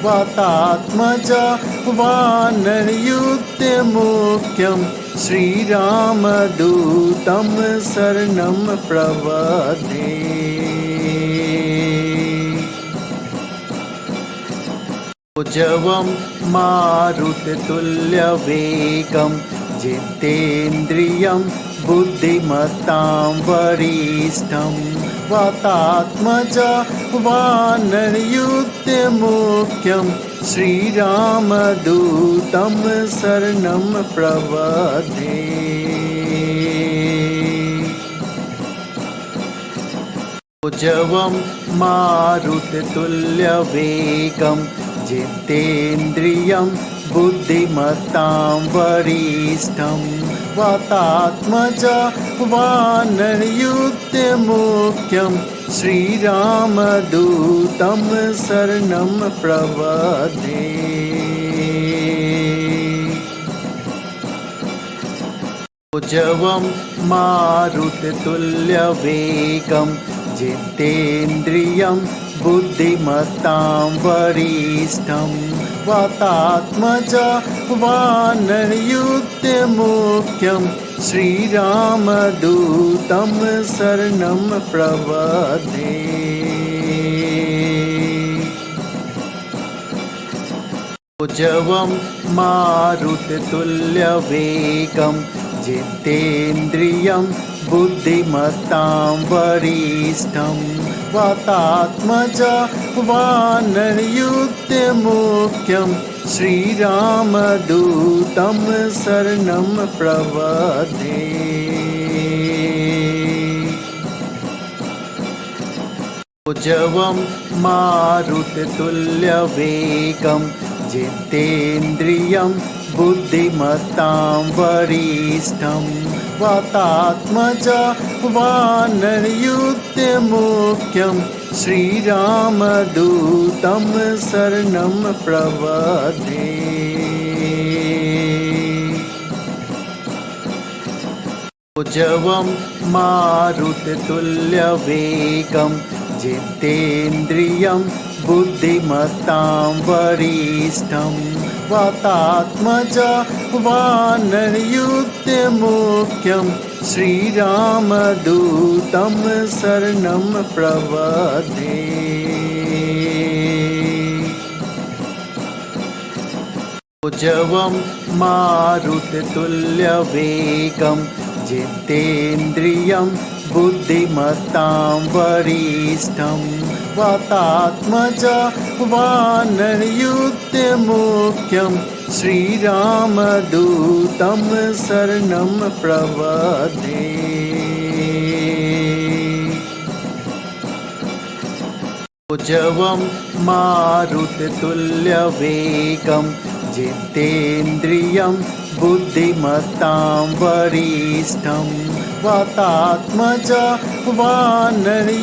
वातात्मजं वानरयूथमुख्यं श्रीरामदूतं शरणं प्रपद्ये। ऊर्जवं मारुततुल्यवेगं जितेन्द्रियं बुद्धिमत्तां वरिष्ठं वातात्मजं वानरयूथमुख्यं श्रीरामदूतं शरणं प्रपद्ये। ऊर्जवं मारुततुल्यवेगं जितेन्द्रियं बुद्धिमत्तां वरिष्ठं वातात्मजं वानरयूथमुख्यं श्रीरामदूतं शरणं प्रपद्ये। ऊर्जवं मारुततुल्यवेगं जितेन्द्रियं बुद्धिमत्तां वरिष्ठं वातात्मजं वानरयूथमुख्यं श्रीरामदूतं शरणं प्रपद्ये। ऊर्जवं मारुततुल्यवेगं जितेन्द्रियं बुद्धिमत्तां वरिष्ठं वातात्मजं वानरयूथमुख्यं श्रीरामदूतं शरणं प्रपद्ये। ऊर्जवं मारुततुल्यवेगं जितेन्द्रियं बुद्धिमत्तां वरिष्ठं वातात्मजं वानरयूथमुख्यं श्रीरामदूतं शरणं प्रपद्ये। ऊर्जवं मारुततुल्यवेगं जितेन्द्रियं बुद्धिमत्तां वरिष्ठं वातात्मजं वानरयूथमुख्यं श्रीरामदूतं शरणं प्रपद्ये। ऊर्जवं मारुततुल्यवेगं जितेन्द्रियं बुद्धिमत्तां वरिष्ठं वातात्मजं वानरयूथमुख्यं श्रीरामदूतं शरणं प्रपद्ये। ऊर्जवं मारुततुल्यवेगं जितेन्द्रियं बुद्धिमत्तां वरिष्ठं वातात्मजं वानरयूथमुख्यं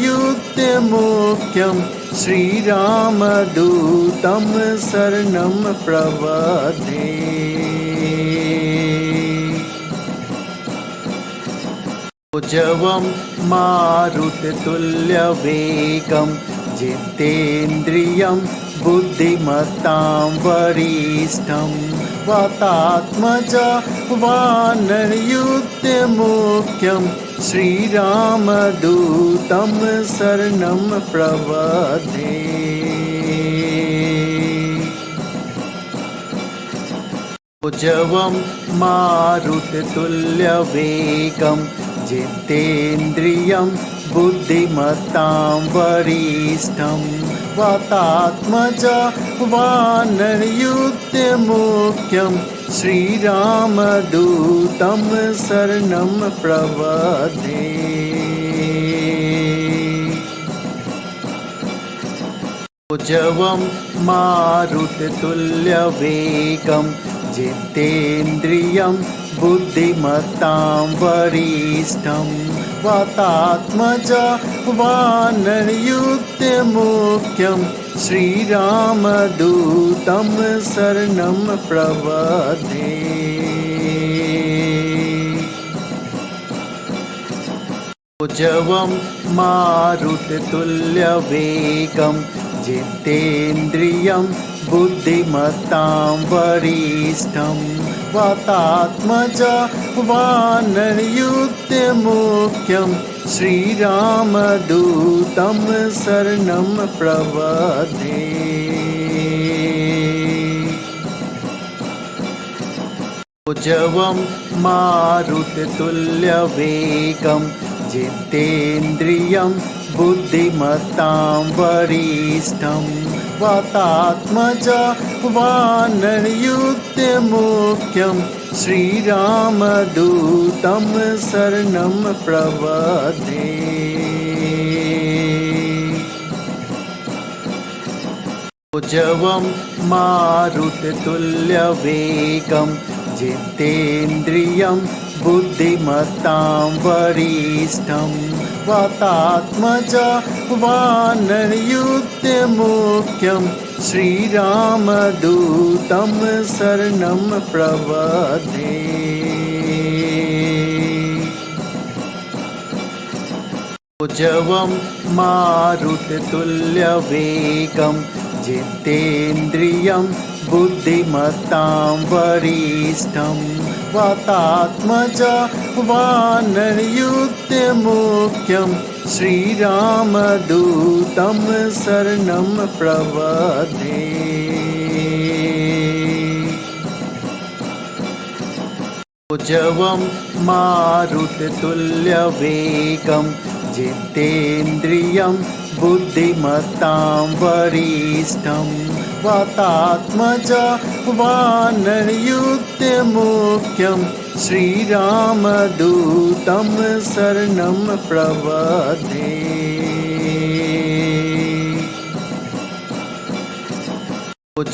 श्रीरामदूतं शरणं प्रपद्ये। ऊर्जवं मारुततुल्यवेगं जितेन्द्रियं बुद्धिमत्तां वरिष्ठं वातात्मजं वानरयूथमुख्यं श्रीरामदूतं शरणं प्रपद्ये। ऊर्जवं मारुततुल्यवेगं जितेन्द्रियं बुद्धिमत्तां वरिष्ठं वातात्मजं वानरयूथमुख्यं श्रीरामदूतं शरणं प्रपद्ये। जवं मारुततुल्यवेगं जितेन्द्रियं बुद्धिमतां वरिष्ठं वातात्मजं वानरयुक्तमुख्यं श्रीरामदूतं शरणं प्रपद्ये। जवं मारुततुल्यवेगं जितेन्द्रियं बुद्धिमतां वरिष्ठं वातात्मजं वानरयुक्तमुख्यं श्रीरामदूतं शरणं प्रपद्ये। जवं मारुततुल्यवेगं जितेन्द्रियं बुद्धिमतां वरिष्ठं वातात्मजं वानरयुक्तमुख्यं श्रीरामदूतं शरणं प्रपद्ये। जवं मारुततुल्यवेगं जितेन्द्रियं बुद्धिमतां वरिष्ठं वातात्मजं वानरयुक्तमुख्यं श्रीरामदूतं शरणं प्रपद्ये। जवं मारुततुल्यवेगं जितेन्द्रियं बुद्धिमतां वरिष्ठं वातात्मजं वानरयुक्तमुख्यं श्रीरामदूतं शरणं प्रपद्ये। जवं मारुततुल्यवेगं जितेन्द्रियं बुद्धिमतां वरिष्ठं वातात्मजं वानरयुक्तमुख्यं श्रीरामदूतं शरणं प्रपद्ये।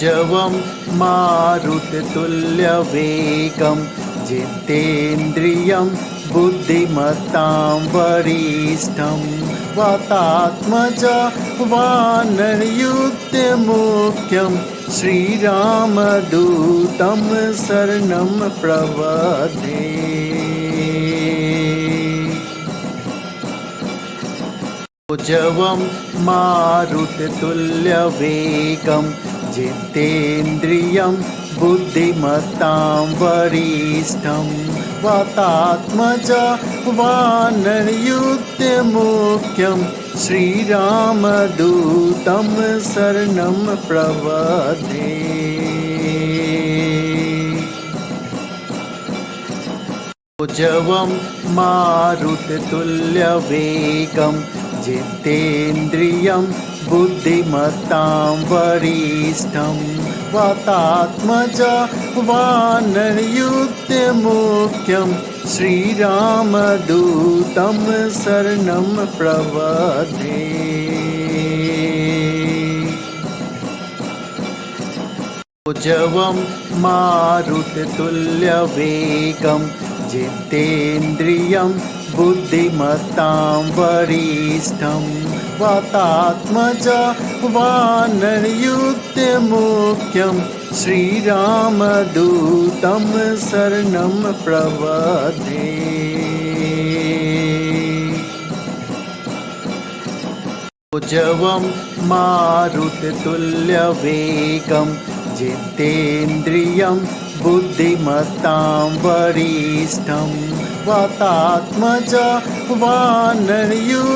जवं मारुततुल्यवेगं जितेन्द्रियं बुद्धिमतां वरिष्ठं वातात्मजं वानरयुक्तमुख्यं श्रीरामदूतं शरणं प्रपद्ये। जवं मारुततुल्यवेगं जितेन्द्रियं बुद्धिमतां वरिष्ठं वातात्मजं वानरयुक्तमुख्यं श्रीरामदूतं शरणं प्रपद्ये। जवं मारुततुल्यवेगं जितेन्द्रियं बुद्धिमतां वरिष्ठं वातात्मजं वानरयुक्तमुख्यं श्रीरामदूतं शरणं प्रपद्ये। जवं मारुततुल्यवेगं जितेन्द्रियं बुद्धिमतां वरिष्ठं वातात्मजं वानरयुक्तमुख्यं श्रीरामदूतं शरणं प्रपद्ये। जवं मारुततुल्यवेगं जितेन्द्रियं बुद्धिमतां वरिष्ठं वातात्मजं वानरयुक्तमुख्यं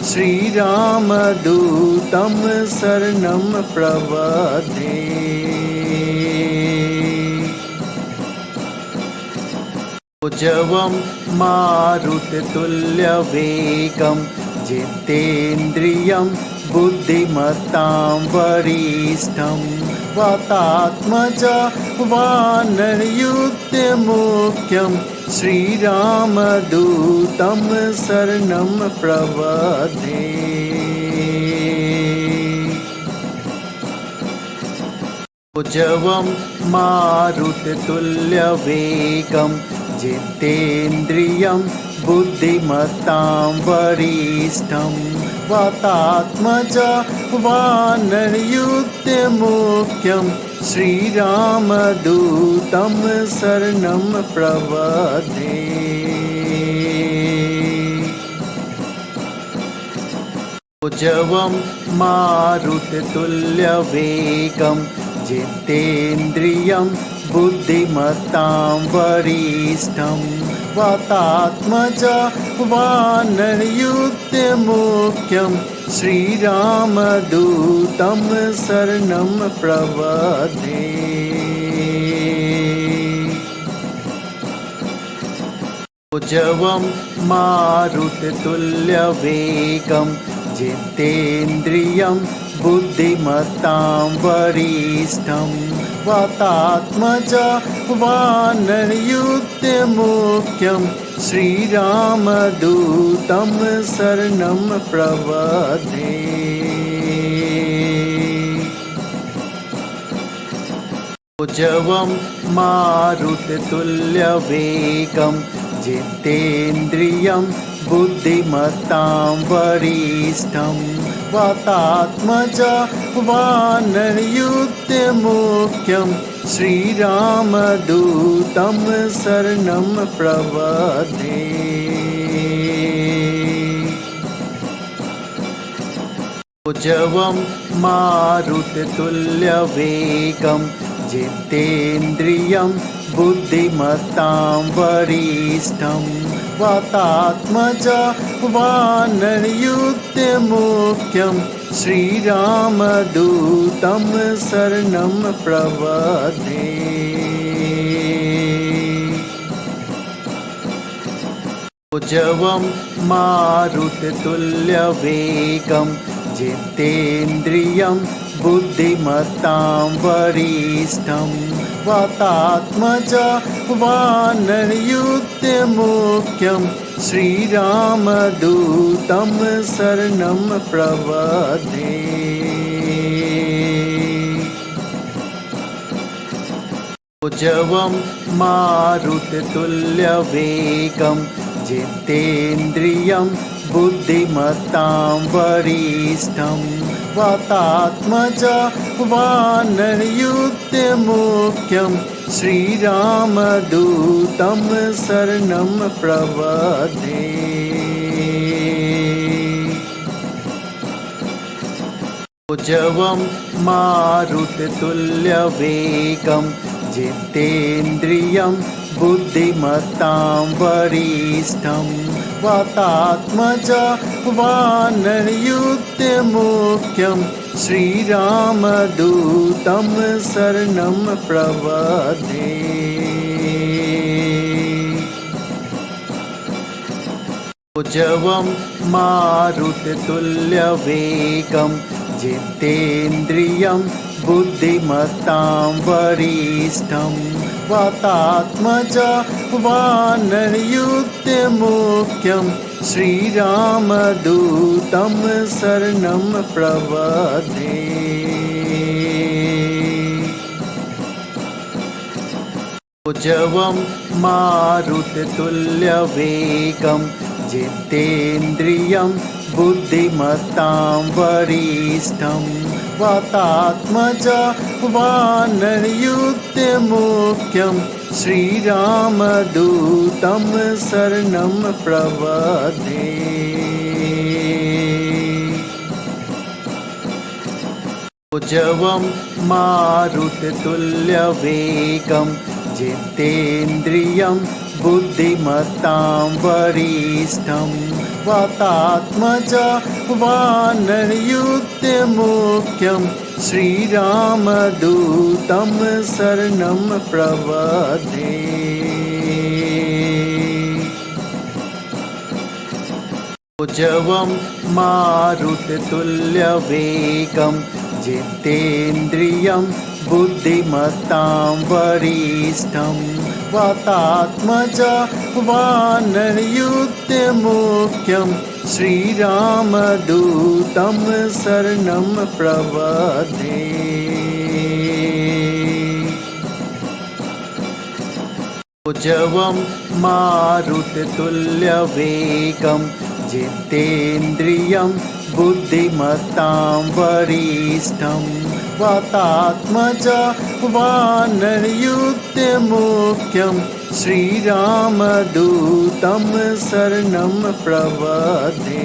श्रीरामदूतं शरणं प्रपद्ये। जवं मारुततुल्यवेगं जितेन्द्रियं बुद्धिमतां वरिष्ठं वातात्मजं वानरयुक्तमुख्यं श्रीरामदूतं शरणं प्रपद्ये। ऊर्जवं मारुततुल्यवेगं जितेन्द्रियं बुद्धिमतां वरिष्ठं वातात्मजं वानरयूथमुख्यं श्रीरामदूतं शरणं प्रपद्ये। ऊर्जवं मारुततुल्यवेगं जितेन्द्रियं बुद्धिमतां वरिष्ठं वातात्मजं वानरयूथमुख्यं श्रीरामदूतं शरणं प्रपद्ये। ऊर्जवं मारुततुल्यवेगं जितेन्द्रियं बुद्धिमतां वरिष्ठं वातात्मजं वानरयूथमुख्यं श्रीरामदूतं शरणं प्रपद्ये। ऊर्जवं मारुततुल्यवेगं जितेन्द्रियं बुद्धिमतां वरिष्ठं वातात्मजं वानरयूथमुख्यं श्रीरामदूतं शरणं प्रपद्ये। ऊर्जवं मारुततुल्यवेगं जितेन्द्रियं बुद्धिमतां वरिष्ठं वातात्मजं वानरयूथमुख्यं श्रीरामदूतं शरणं प्रपद्ये। ऊर्जवं मारुततुल्यवेगं जितेन्द्रियं बुद्धिमतां वरिष्ठं वातात्मजं वानरयूथमुख्यं श्रीरामदूतं शरणं प्रपद्ये। ऊर्जवं मारुततुल्यवेगं जितेन्द्रियं बुद्धिमतां वरिष्ठं वातात्मजं वानरयूथमुख्यं श्रीरामदूतं शरणं प्रपद्ये। ऊर्जवं मारुततुल्यवेगं जितेन्द्रियं बुद्धिमतां वरिष्ठं वातात्मजं वानरयूथमुख्यं श्रीरामदूतं शरणं प्रपद्ये। ऊर्जवं मारुततुल्यवेगं जितेन्द्रियं बुद्धिमतां वरिष्ठं वातात्मजं वानरयूथमुख्यं श्रीरामदूतं शरणं प्रपद्ये। ऊर्जवं मारुततुल्यवेगं जितेन्द्रियं बुद्धिमतां वरिष्ठं वातात्मजं वानरयूथमुख्यं श्रीरामदूतं शरणं प्रपद्ये। ऊर्जवं मारुततुल्यवेगं जितेन्द्रियं बुद्धिमतां वरिष्ठं वातात्मजं वानरयूथमुख्यं श्रीरामदूतं शरणं प्रपद्ये। ऊर्जवं मारुततुल्यवेगं जितेन्द्रियं बुद्धिमतां वरिष्ठं वातात्मजं वानरयूथमुख्यं श्रीरामदूतं शरणं प्रपद्ये। जवं मारुततुल्यवेगं जितेन्द्रियं बुद्धिमतां वरिष्ठं वातात्मजं वानरयूथमुख्यं श्रीरामदूतं शरणं प्रपद्ये।